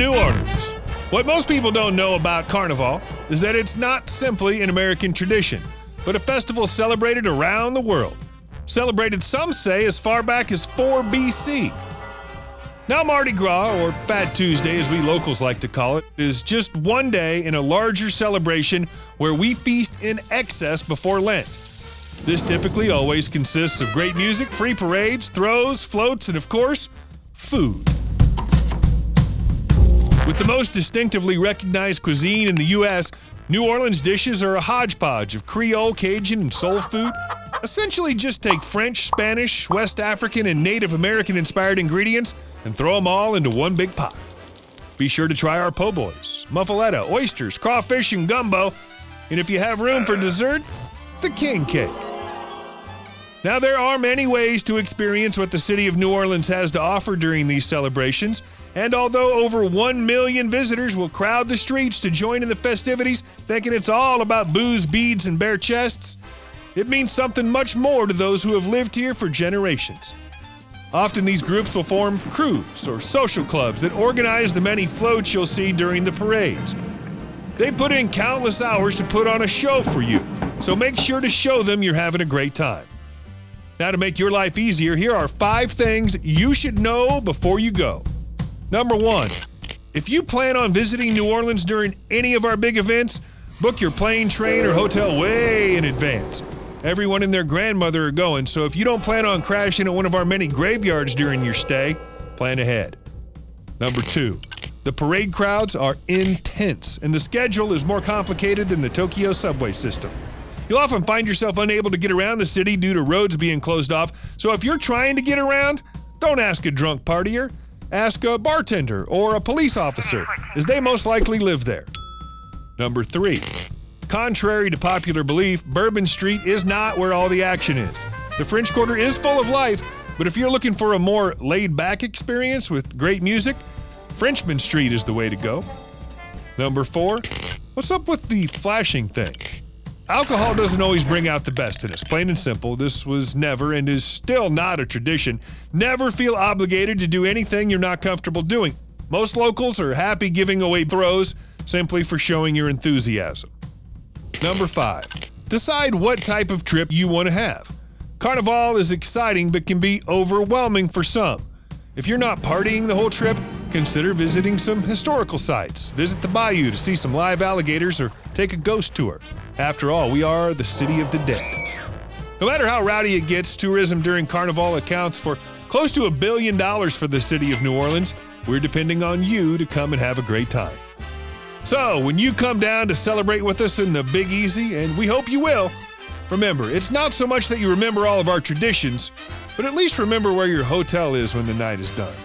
New Orleans. What most people don't know about Carnival is that it's not simply an American tradition, but a festival celebrated around the world. Celebrated, some say, as far back as 4 BC. Now, Mardi Gras, or Fat Tuesday as we locals like to call it, is just one day in a larger celebration where we feast in excess before Lent. This typically always consists of great music, free parades, throws, floats, and of course, food. With the most distinctively recognized cuisine in the U.S., New Orleans dishes are a hodgepodge of Creole, Cajun, and soul food. Essentially just take French, Spanish, West African, and Native American-inspired ingredients and throw them all into one big pot. Be sure to try our po' boys, muffaletta, oysters, crawfish, and gumbo, and if you have room for dessert, the king cake. Now, there are many ways to experience what the city of New Orleans has to offer during these celebrations, and although over 1 million visitors will crowd the streets to join in the festivities, thinking it's all about booze, beads, and bare chests, it means something much more to those who have lived here for generations. Often these groups will form crews or social clubs that organize the many floats you'll see during the parades. They put in countless hours to put on a show for you, so make sure to show them you're having a great time. Now, to make your life easier, here are 5 things you should know before you go. Number 1, if you plan on visiting New Orleans during any of our big events, book your plane, train, or hotel way in advance. Everyone and their grandmother are going, so if you don't plan on crashing at one of our many graveyards during your stay, plan ahead. Number 2, the parade crowds are intense, and the schedule is more complicated than the Tokyo subway system. You'll often find yourself unable to get around the city due to roads being closed off, so if you're trying to get around, don't ask a drunk partier. Ask a bartender or a police officer, as they most likely live there. Number 3, contrary to popular belief, Bourbon Street is not where all the action is. The French Quarter is full of life, but if you're looking for a more laid-back experience with great music, Frenchman Street is the way to go. Number 4, what's up with the flashing thing? Alcohol doesn't always bring out the best in us. Plain and simple, this was never and is still not a tradition. Never feel obligated to do anything you're not comfortable doing. Most locals are happy giving away throws simply for showing your enthusiasm. Number 5, decide what type of trip you want to have. Carnival is exciting but can be overwhelming for some. If you're not partying the whole trip, consider visiting some historical sites. Visit the bayou to see some live alligators or take a ghost tour. After all, we are the city of the dead. No matter how rowdy it gets, tourism during Carnival accounts for close to $1 billion for the city of New Orleans. We're depending on you to come and have a great time. So, when you come down to celebrate with us in the Big Easy, and we hope you will, remember, it's not so much that you remember all of our traditions, but at least remember where your hotel is when the night is done.